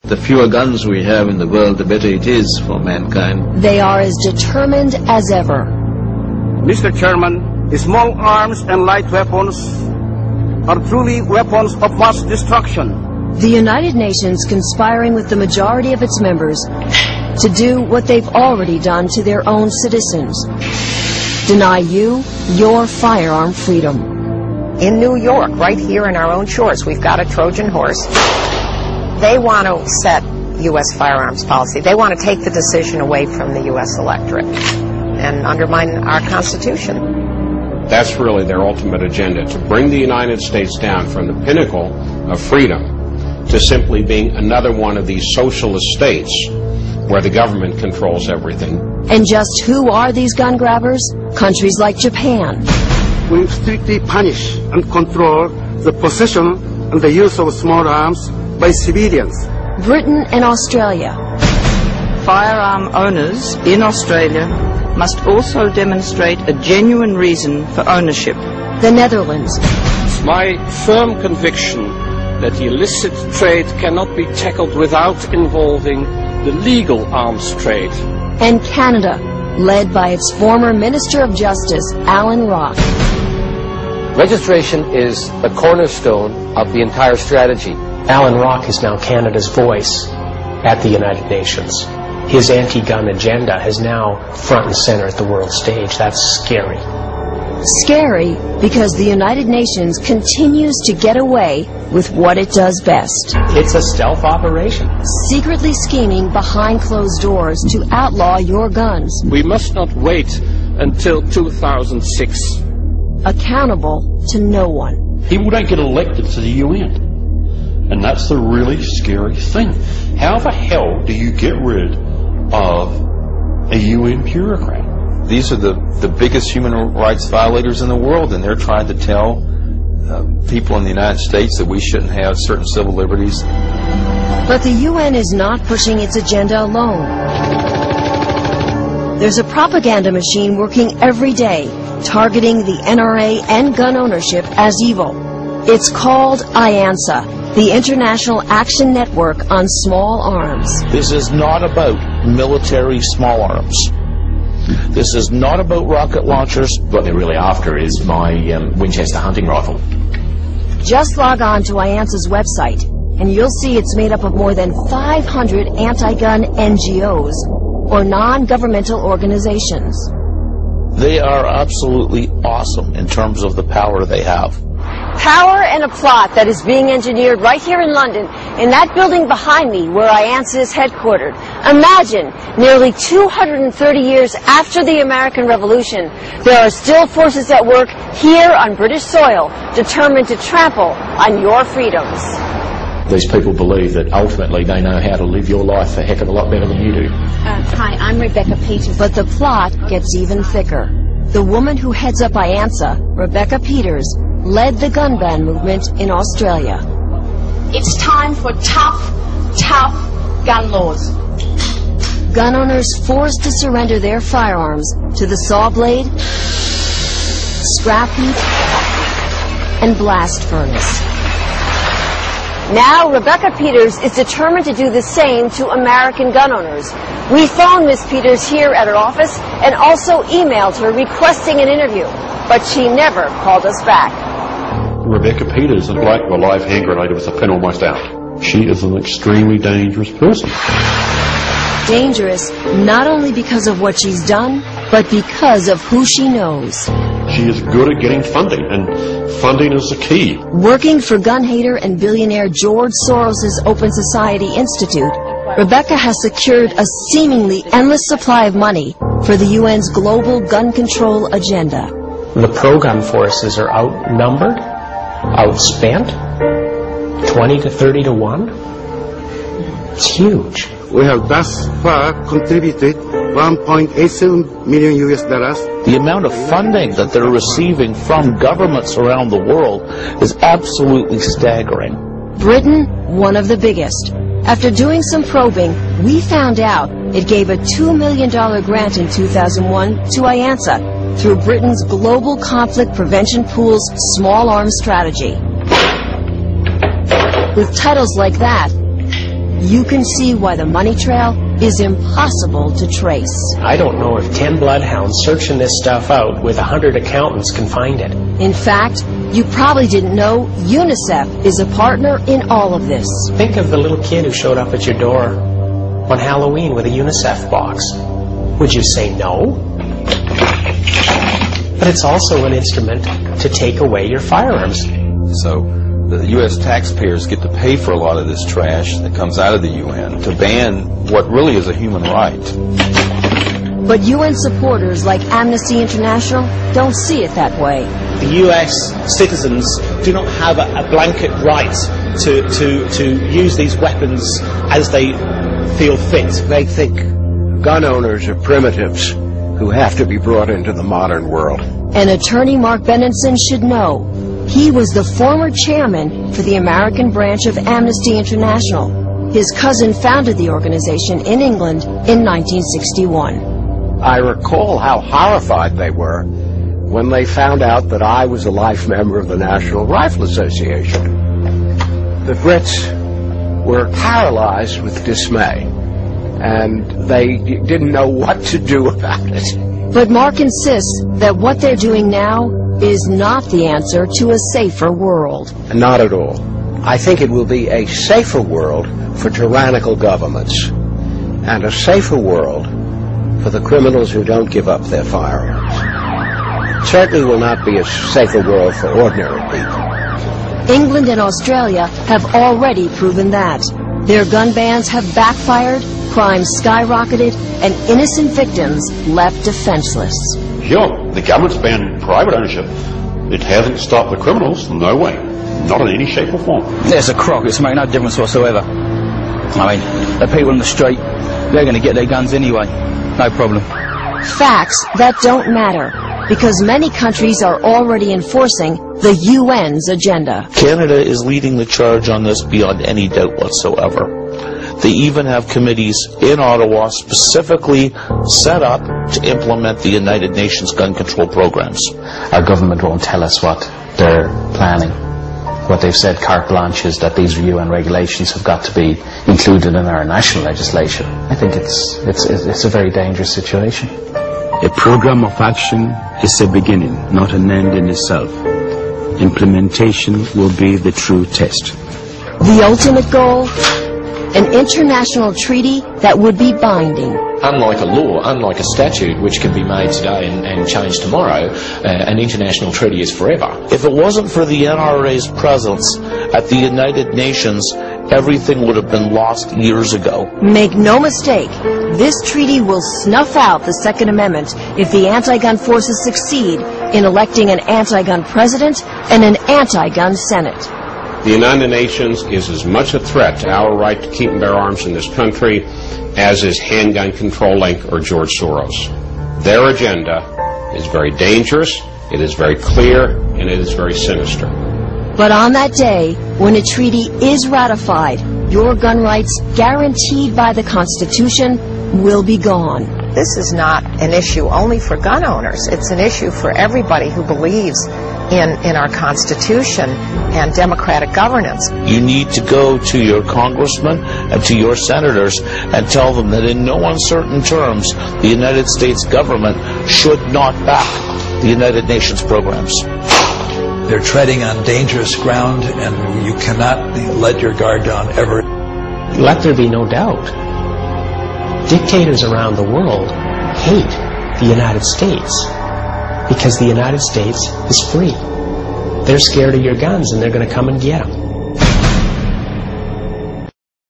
The fewer guns we have in the world, the better it is for mankind. They are as determined as ever. Mr. Chairman, small arms and light weapons are truly weapons of mass destruction. The United Nations conspiring with the majority of its members to do what they've already done to their own citizens. Deny you your firearm freedom. In New York, right here in our own shores, we've got a Trojan horse. They want to set U.S. firearms policy. They want to take the decision away from the U.S. electorate and undermine our Constitution. That's really their ultimate agenda, to bring the United States down from the pinnacle of freedom to simply being another one of these socialist states where the government controls everything. And just who are these gun grabbers? Countries like Japan. We strictly punish and control the possession and the use of small arms by civilians. Britain and Australia. Firearm owners in Australia must also demonstrate a genuine reason for ownership. The Netherlands. It's my firm conviction that the illicit trade cannot be tackled without involving the legal arms trade. And Canada, led by its former Minister of Justice, Alan Rock. Registration is the cornerstone of the entire strategy. Alan Rock is now Canada's voice at the United Nations. His anti-gun agenda is now front and center at the world stage. That's scary. Scary because the United Nations continues to get away with what it does best. It's a stealth operation. Secretly scheming behind closed doors to outlaw your guns. We must not wait until 2006. Accountable to no one. People don't get elected to the UN. And that's the really scary thing. How the hell do you get rid of a UN bureaucrat? These are the biggest human rights violators in the world, and they're trying to tell people in the United States that we shouldn't have certain civil liberties. But the UN is not pushing its agenda alone. There's a propaganda machine working every day, targeting the NRA and gun ownership as evil. It's called IANSA, the International Action Network on Small Arms. This is not about military small arms. This is not about rocket launchers. What they're really after is my Winchester hunting rifle. Just log on to IANSA's website, and you'll see it's made up of more than 500 anti-gun NGOs, or non-governmental organizations. They are absolutely awesome in terms of the power they have. Power and a plot that is being engineered right here in London, in that building behind me where IANSA is headquartered. Imagine, nearly 230 years after the American Revolution, there are still forces at work here on British soil, determined to trample on your freedoms. These people believe that ultimately they know how to live your life a heck of a lot better than you do. Hi, I'm Rebecca Peters. But the plot gets even thicker. The woman who heads up IANSA, Rebecca Peters, led the gun ban movement in Australia. It's time for tough gun laws. Gun owners forced to surrender their firearms to the saw blade, scrap heap, and blast furnace. Now, Rebecca Peters is determined to do the same to American gun owners. We phoned Miss Peters here at her office and also emailed her requesting an interview, but she never called us back. Rebecca Peters is like a live hand grenade with a pin almost out. She is an extremely dangerous person. Dangerous not only because of what she's done, but because of who she knows. She is good at getting funding, and funding is the key. Working for gun hater and billionaire George Soros' Open Society Institute, Rebecca has secured a seemingly endless supply of money for the UN's global gun control agenda. The pro-gun forces are outnumbered, outspent, 20 to 30 to 1. It's huge. We have thus far contributed $1.87 million US. The amount of funding that they're receiving from governments around the world is absolutely staggering. Britain, one of the biggest. After doing some probing, we found out it gave a $2 million grant in 2001 to IANSA through Britain's Global Conflict Prevention Pool's Small Arms Strategy. With titles like that, you can see why the money trail is impossible to trace. I don't know if 10 bloodhounds searching this stuff out with 100 accountants can find it. In fact, you probably didn't know UNICEF is a partner in all of this. Think of the little kid who showed up at your door on Halloween with a UNICEF box. Would you say no? But it's also an instrument to take away your firearms. So the U.S. taxpayers get to pay for a lot of this trash that comes out of the UN to ban what really is a human right. But UN supporters like Amnesty International don't see it that way. The U.S. citizens do not have a blanket right to use these weapons as they feel fit. They think gun owners are primitives who have to be brought into the modern world. And attorney Mark Benenson should know. He was the former chairman for the American branch of Amnesty International. His cousin founded the organization in England in 1961. I recall how horrified they were when they found out that I was a life member of the National Rifle Association. The Brits were paralyzed with dismay, and they didn't know what to do about it. But Mark insists that what they're doing now is not the answer to a safer world. Not at all. I think it will be a safer world for tyrannical governments, and a safer world for the criminals who don't give up their firearms. It certainly will not be a safer world for ordinary people. England and Australia have already proven that. Their gun bans have backfired, crime skyrocketed, and innocent victims left defenseless. Sure, the government's banned private ownership. It hasn't stopped the criminals, no way. Not in any shape or form. It's a crock, it's made no difference whatsoever. I mean, the people in the street, they're going to get their guns anyway. No problem. Facts that don't matter, because many countries are already enforcing the UN's agenda. Canada is leading the charge on this beyond any doubt whatsoever. They even have committees in Ottawa specifically set up to implement the United Nations gun control programs. Our government won't tell us what they're planning. What they've said carte blanche is that these UN regulations have got to be included in our national legislation. I think it's a very dangerous situation. A program of action is a beginning, not an end in itself. Implementation will be the true test. The ultimate goal? An international treaty that would be binding. Unlike a law, unlike a statute which can be made today and changed tomorrow, an international treaty is forever. If it wasn't for the NRA's presence at the United Nations, everything would have been lost years ago. Make no mistake, this treaty will snuff out the Second Amendment if the anti-gun forces succeed in electing an anti-gun president and an anti-gun Senate. The United Nations is as much a threat to our right to keep and bear arms in this country as is Handgun Control Inc. or George Soros. Their agenda is very dangerous, it is very clear, and it is very sinister. But on that day, when a treaty is ratified, your gun rights, guaranteed by the Constitution, will be gone. This is not an issue only for gun owners. It's an issue for everybody who believes in our Constitution and democratic governance. You need to go to your congressmen and to your senators and tell them that in no uncertain terms the United States government should not back the United Nations programs. They're treading on dangerous ground, and you cannot let your guard down ever. Let there be no doubt. Dictators around the world hate the United States because the United States is free. They're scared of your guns and they're going to come and get them.